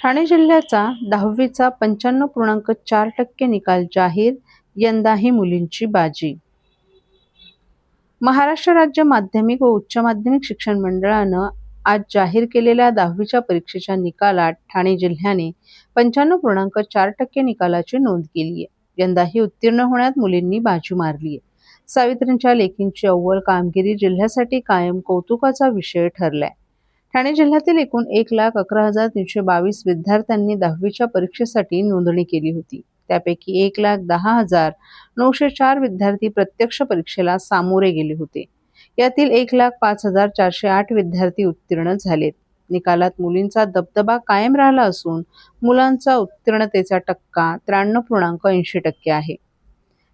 ठाणे जिल्ह्याचा 10वीचा 95.4% निकाल जाहीर, यंदाही मुलींची बाजी. महाराष्ट्र राज्य माध्यमिक व उच्च माध्यमिक शिक्षण मंडळानं आज जाहीर केलेल्या 10वीच्या परीक्षेच्या निकालात ठाणे जिल्ह्याने 95.4% निकालाची नोंद केली आहे. यंदाही उत्तीर्ण होण्यात मुलींनी बाजी मारली आहे. सावित्रींच्या लेकींची अव्वल कामगिरी जिल्ह्यासाठी कायम कौतुकाचा विषय ठरलाय. ठाणे जिल्ह्यातील एकूण 1,11,322 विद्यार्थ्यांनी 10वीच्या परीक्षेसाठी नोंदणी केली होती. त्यापैकी 1,10,904 विद्यार्थी प्रत्यक्ष परीक्षेला सामोरे गेले होते. यातील 1,05,408 विद्यार्थी उत्तीर्ण झालेत. निकालात मुलींचा दबदबा कायम राहिला असून मुलांचा उत्तीर्णतेचा टक्का 93.80% आहे.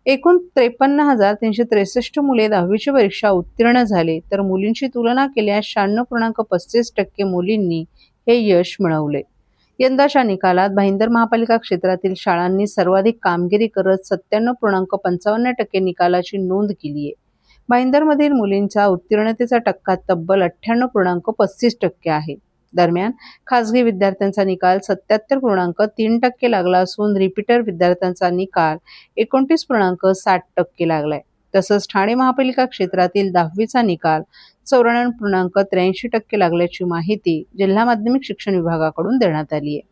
एकूण 53,363 मुले 10वीची परीक्षा उत्तीर्ण झाले, तर मुलींची तुलना केल्यास 96.35% मुलींनी हे यश मिळवले. यंदाच्या निकालात भाईंदर महापालिका क्षेत्रातील शाळांनी सर्वाधिक कामगिरी करत 97.55% निकालाची नोंद केली आहे. भाईंदरमधील मुलींचा उत्तीर्णतेचा टक्का तब्बल 98.35% आहे. दरम्यान खासगी विद्यार्थ्यांचा निकाल 77.3% लागला असून रिपीटर विद्यार्थ्यांचा निकाल 29.60% लागलाय. तसंच ठाणे महापालिका क्षेत्रातील 10वीचा निकाल 94.83% लागल्याची माहिती जिल्हा माध्यमिक शिक्षण विभागाकडून देण्यात आली आहे.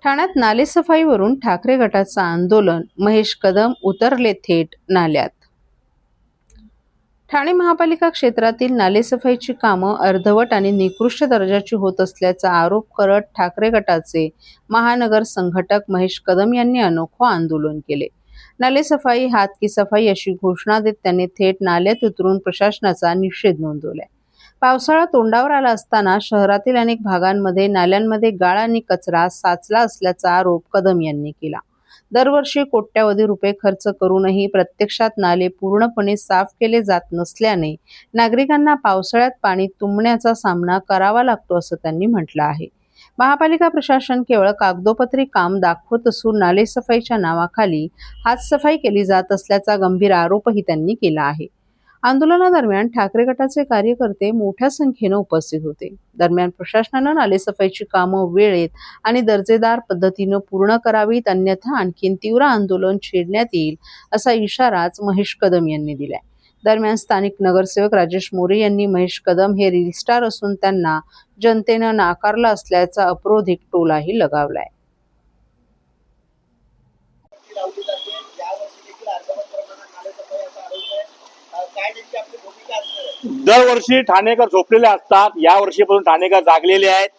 ठाण्यात नालेसफाईवरून ठाकरे गटाचं आंदोलन, महेश कदम उतरले थेट नाल्यात. ठाणे महापालिका क्षेत्रातील नालेसफाईची कामं अर्धवट आणि निकृष्ट दर्जाची होत असल्याचा आरोप करत ठाकरे गटाचे महानगर संघटक महेश कदम यांनी अनोखं आंदोलन केले. नालेसफाई हात की सफाई अशी घोषणा देत त्यांनी थेट नाल्यात उतरून प्रशासनाचा निषेध नोंदवलाय. पावसाळा तोंडावर आला असताना शहरातील अनेक भागांमध्ये नाल्यांमध्ये गाळ आणि कचरा साचला असल्याचा आरोप कदम यांनी केला. दरवर्षी कोट्यवधी रुपये खर्च करूनही प्रत्यक्षात नाले पूर्णपणे साफ केले जात नसल्याने नागरिकांना पावसाळ्यात पाणी तुंबण्याचा सामना करावा लागतो असं त्यांनी म्हटलं आहे. महापालिका प्रशासन केवळ कागदोपत्री काम दाखवत असून नालेसफाईच्या नावाखाली हातसफाई केली जात असल्याचा गंभीर आरोपही त्यांनी केला आहे. आंदोलनादरम्यान ठाकरे गटाचे कार्यकर्ते मोठ्या संख्येने उपस्थित होते. दरम्यान प्रशासनानं नालेसफाईची कामं वेळेत आणि दर्जेदार पद्धतीनं पूर्ण करावीत, अन्यथा आणखीन तीव्र आंदोलन छेडण्यात येईल असा इशाराच महेश कदम यांनी दिलाय. दरम्यान स्थानिक नगरसेवक राजेश मोरे यांनी महेश कदम हे रील स्टार असून त्यांना जनतेनं नाकारलं असल्याचा अपरोधिक टोलाही लगावलाय. दरवर्षी ठाणेकर झोपलेले असतात, या वर्षीपासून ठाणेकर जागलेले आहेत.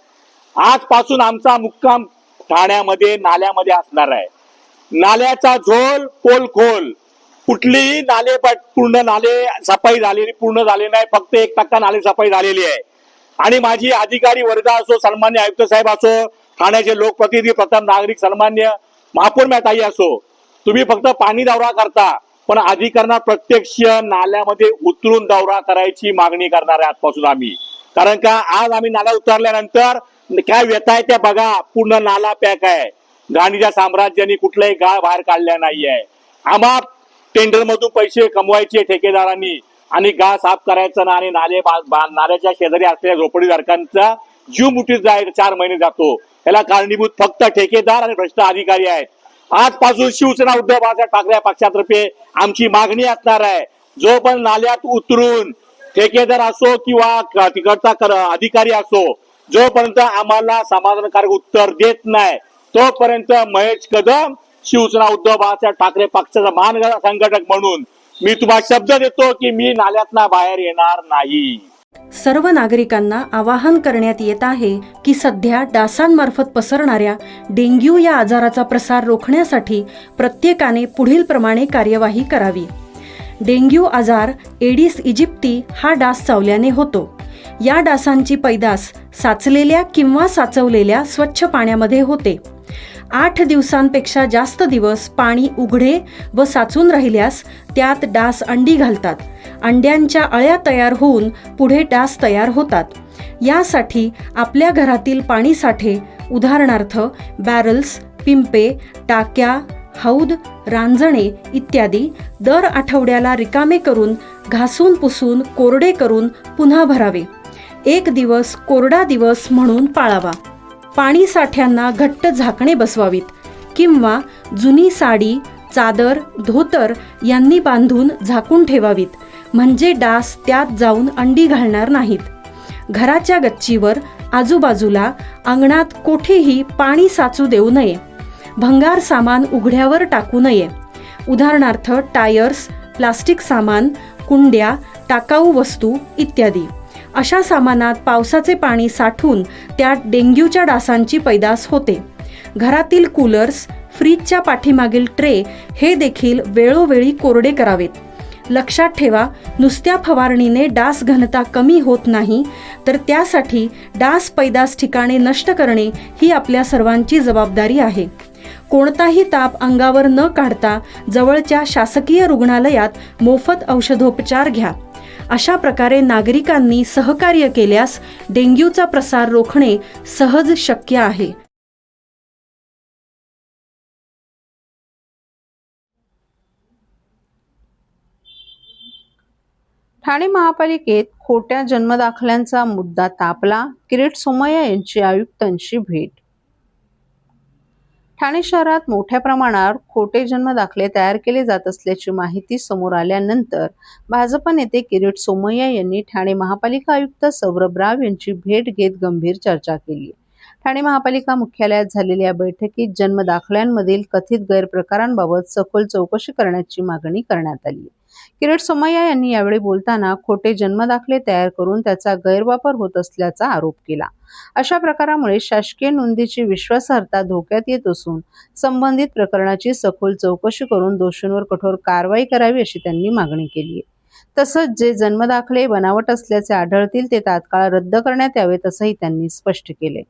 आजपासून आमचा मुक्काम ठाण्यामध्ये नाल्यामध्ये असणार आहे. नाल्याचा झोल पोल खोल, कुठलीही नाले पूर्ण नाले सफाई झालेली पूर्ण झाली नाही, फक्त 1% नाले सफाई झालेली आहे. आणि माझी अधिकारी वर्ग असो, सन्मान्य आयुक्त साहेब असो, ठाण्याचे लोकप्रतिनिधी, प्रथम नागरिक, सन्मान्य महापौर मॅताई असो, तुम्ही फक्त पाणी दौरा करता, पण अधिकाऱ्यांना प्रत्यक्ष नाल्यामध्ये उतरून दौरा करायची मागणी करणार आहे आजपासून आम्ही. कारण का आज आम्ही नाला उतरल्यानंतर काय व्यथा आहे त्या बघा. पूर्ण नाला पॅक आहे. गांधीच्या साम्राज्याने कुठलाही गाळ बाहेर काढला नाहीये. आम्हा टेंडर मधून पैसे कमवायचे ठेकेदारांनी आणि गाळ साफ करायचं ना, आणि नाल्याच्या शेजारी असलेल्या झोपडीधारकांचा जीव मुठीत जायला 4 महिने जातो. याला कारणीभूत फक्त ठेकेदार आणि भ्रष्ट अधिकारी आहेत. आजपासून शिवसेना उद्धव बाळासाहेब ठाकरे पक्षातर्फे आमची मागणी असणार आहे, जो पण नाल्यात उतरून ठेकेदार असो किंवा तिकडचा अधिकारी असो, जोपर्यंत आम्हाला समाधानकारक उत्तर देत नाही तोपर्यंत महेश कदम शिवसेना उद्धव बाळासाहेब ठाकरे पक्षाचा महानगर संघटक म्हणून मी तुम्हाला शब्द देतो की मी नाल्यातनं बाहेर येणार नाही. सर्व नागरिकांना आवाहन करण्यात येत आहे की सध्या डासांमार्फत पसरणाऱ्या डेंग्यू या आजाराचा प्रसार रोखण्यासाठी प्रत्येकाने पुढील प्रमाणे कार्यवाही करावी. डेंग्यू आजार एडिस इजिप्ती हा डास चावल्याने होतो. या डासांची पैदास साचलेल्या किंवा साचवलेल्या स्वच्छ पाण्यामध्ये होते. 8 दिवसांपेक्षा जास्त दिवस पाणी उघडे व साचून राहिल्यास त्यात डास अंडी घालतात. अंड्यांच्या अळ्या तयार होऊन पुढे डास तयार होतात. यासाठी आपल्या घरातील पाणी साठे, उदाहरणार्थ बॅरल्स, पिंपे, टाक्या, हौद, रांजणे इत्यादी दर आठवड्याला रिकामे करून घासून पुसून कोरडे करून पुन्हा भरावे. 1 दिवस कोरडा दिवस म्हणून पाळावा. पाणी साठ्यांना घट्ट झाकणे बसवावीत किंवा जुनी साडी, चादर, धोतर यांनी बांधून झाकून ठेवावीत, म्हणजे डास त्यात जाऊन अंडी घालणार नाहीत. घराच्या गच्चीवर, आजूबाजूला, अंगणात कोठेही पाणी साचू देऊ नये. भंगार सामान उघड्यावर टाकू नये. उदाहरणार्थ टायर्स, प्लास्टिक सामान, कुंड्या, टाकाऊ वस्तू इत्यादी. अशा सामानात पावसाचे पाणी साठून त्यात डेंग्यूच्या डासांची पैदास होते. घरातील कूलर्स, फ्रीजच्या पाठीमागील ट्रे हे देखील वेळोवेळी कोरडे करावेत. लक्षात ठेवा, नुसत्या फवारणीने डास घनता कमी होत नाही, तर त्यासाठी डास पैदास ठिकाणे नष्ट करणे ही आपल्या सर्वांची जबाबदारी आहे. कोणताही ताप अंगावर न काढता जवळच्या शासकीय रुग्णालयात मोफत औषधोपचार घ्या. अशा प्रकारे नागरिकांनी सहकार्य केल्यास डेंग्यूचा प्रसार रोखणे सहज शक्य आहे. ठाणे महापालिकेत खोट्या जन्मदाखल्यांचा मुद्दा तापला. किरीट सोमय्या यांची आयुक्तांशी भेट. ठाणे शहरात मोठ्या प्रमाणावर खोटे जन्मदाखले तयार केले जात असल्याची माहिती समोर आल्यानंतर भाजप नेते किरीट सोमय्या यांनी ठाणे महापालिका आयुक्त सौरभ राव यांची भेट घेत गंभीर चर्चा केली. ठाणे महापालिका मुख्यालयात झालेल्या बैठकीत जन्मदाखल्यांमधील कथित गैरप्रकारांबाबत सखोल चौकशी करण्याची मागणी करण्यात आली. किरीट सोमय्या यांनी यावेळी बोलताना खोटे जन्मदाखले तयार करून त्याचा गैरवापर होत असल्याचा आरोप केला. अशा प्रकारामुळे शासकीय नोंदीची विश्वासार्हता धोक्यात येत असून संबंधित प्रकरणाची सखोल चौकशी करून दोषींवर कठोर कारवाई करावी अशी त्यांनी मागणी केली आहे. तसंच जे जन्मदाखले बनावट असल्याचे आढळतील ते तात्काळ रद्द करण्यात यावेत असंही त्यांनी स्पष्ट केले.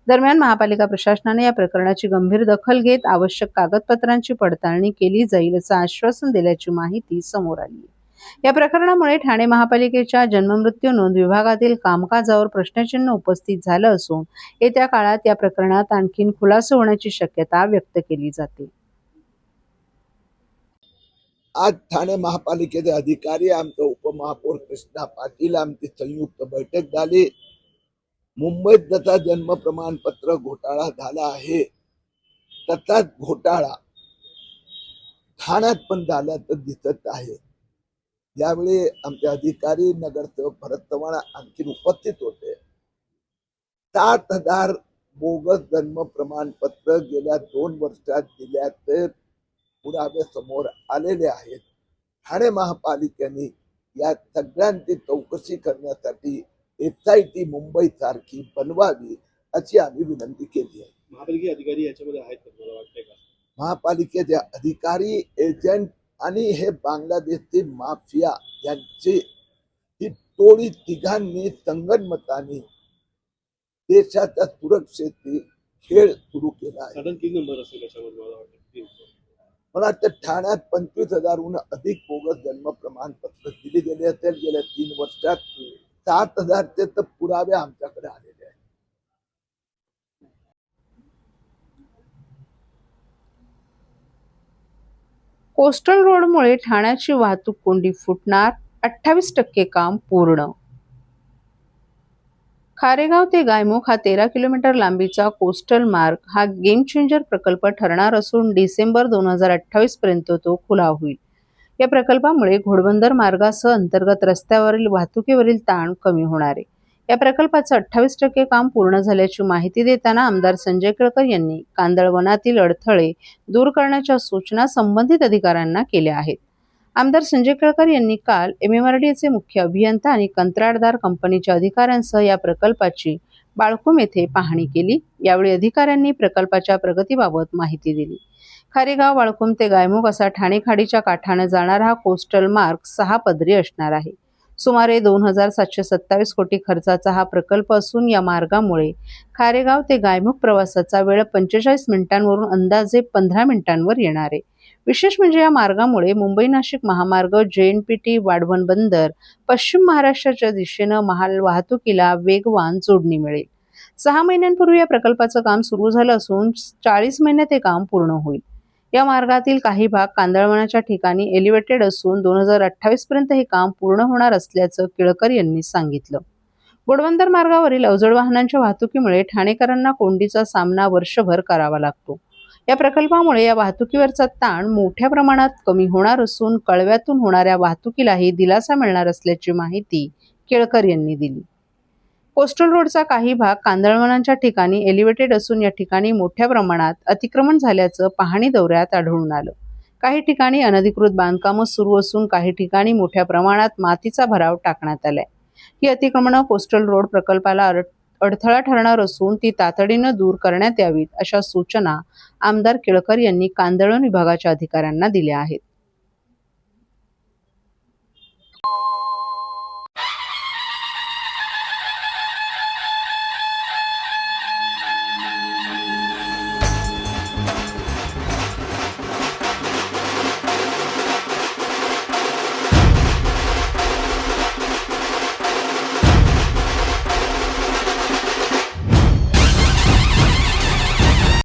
दरम्यान महापालिका प्रशासनाने या प्रकरणाची गंभीर दखल घेत आवश्यक कागदपत्रांची पडताळणी केली जाईल असं आश्वासन दिल्याची माहिती समोर आली. या प्रकरणामुळे ठाणे महापालिकेच्या जन्ममृत्यू नोंद विभागातील कामकाजावर प्रश्नचिन्ह उपस्थित झालं असून येत्या काळात या प्रकरणात आणखीन खुलासा होण्याची शक्यता व्यक्त केली जाते. आज ठाणे महापालिकेचे अधिकारी, आमचे उपमहापौर कृष्णा पाटील आमची संयुक्त बैठक झाली. मुंबईत जसा जन्म प्रमाणपत्र घोटाळा झाला आहे तसाच घोटाळा ठाण्यात पण झाल्याचं दिसत आहे. यावेळी आमचे अधिकारी, नगरसेवक भरत चव्हाण आणखी उपस्थित होते. 7,000 बोगस जन्म प्रमाणपत्र गेल्या 2 वर्षात दिल्याचे पुरावे समोर आलेले आहेत. ठाणे महापालिकेने या सगळ्यांची चौकशी करण्यासाठी SIT मुंबई सारखी बनवावी अशी आम्ही विनंती केली आहे. महापालिका अधिकारी याच्यामध्ये आहेत का, मला वाटतंय का? महापालिकेचे अधिकारी, एजंट आणि हे बांगलादेशची माफिया यांची ही टोळी तिघांनी संगनमताने देशाच्या सुरक्षेचे खेळ सुरू केला आहे. साधारण 3 नंबर असेल याच्यामध्ये, मला वाटतं. मला वाटतं ठाण्यात 25,000हून अधिक बोगस जन्म प्रमाणपत्र दिली गेले असेल गेल्या 3 वर्षात. 7,000चे तर पुरावे आमच्याकडे आलेले आहेत. कोस्टल रोडमुळे ठाण्याची वाहतूक कोंडी फुटणार. 28% काम पूर्ण. खारेगाव ते गायमुख हा 13 किलोमीटर लांबीचा कोस्टल मार्ग हा गेम चेंजर प्रकल्प ठरणार असून डिसेंबर 2028 पर्यंत तो खुला होईल. या प्रकल्पामुळे घोडबंदर मार्गासह अंतर्गत रस्त्यावरील वाहतुकीवरील ताण कमी होणार आहे. या प्रकल्पाचं 28% काम पूर्ण झाल्याची माहिती देताना आमदार संजय केळकर यांनी कांदळवनातील अडथळे दूर करण्याच्या सूचना संबंधित अधिकाऱ्यांना केल्या आहेत. आमदार संजय केळकर यांनी काल MMRDAचे मुख्य अभियंता आणि कंत्राटदार कंपनीच्या अधिकाऱ्यांसह या प्रकल्पाची बाळकुम येथे पाहणी केली. यावेळी अधिकाऱ्यांनी प्रकल्पाच्या प्रगतीबाबत माहिती दिली. खारेगाव, बाळकुम ते गायमुख असा ठाणे खाडीच्या काठाने जाणारा हा कोस्टल मार्ग 6 पदरी असणार आहे. सुमारे 2,727 कोटी खर्चाचा हा प्रकल्प असून या मार्गामुळे खारेगाव ते गायमुख प्रवासाचा वेळ 45 मिनिटांवरून अंदाजे 15 मिनिटांवर येणार आहे. विशेष म्हणजे या मार्गामुळे मुंबई-नाशिक महामार्ग, JNPT, वाढवण बंदर, पश्चिम महाराष्ट्राच्या दिशेनं माल वाहतुकीला वेगवान जोडणी मिळेल. 6 महिन्यांपूर्वी या प्रकल्पाचं काम सुरू झालं असून 40 महिन्यात हे काम पूर्ण होईल. या मार्गातील काही भाग कांदळवनाच्या ठिकाणी एलिव्हेटेड असून 2028 पर्यंत हे काम पूर्ण होणार असल्याचं केळकर यांनी सांगितलं. घोडबंदर मार्गावरील अवजड वाहनांच्या वाहतुकीमुळे ठाणेकरांना कोंडीचा सामना वर्षभर करावा लागतो. या प्रकल्पामुळे या वाहतुकीवरचा ताण मोठ्या प्रमाणात कमी होणार असून कळव्यातून होणाऱ्या वाहतुकीलाही दिलासा मिळणार असल्याची माहिती केळकर यांनी दिली. कोस्टल रोडचा काही भाग कांदळवनांच्या ठिकाणी एलिव्हेटेड असून या ठिकाणी मोठ्या प्रमाणात अतिक्रमण झाल्याचं पाहणी दौऱ्यात आढळून आलं. काही ठिकाणी अनधिकृत बांधकामं सुरू असून काही ठिकाणी मोठ्या प्रमाणात मातीचा भराव टाकण्यात आलाय. ही अतिक्रमणं कोस्टल रोड प्रकल्पाला अडथळा ठरणार असून ती तातडीनं दूर करण्यात यावीत अशा सूचना आमदार केळकर यांनी कांदळवन विभागाच्या अधिकाऱ्यांना दिल्या आहेत.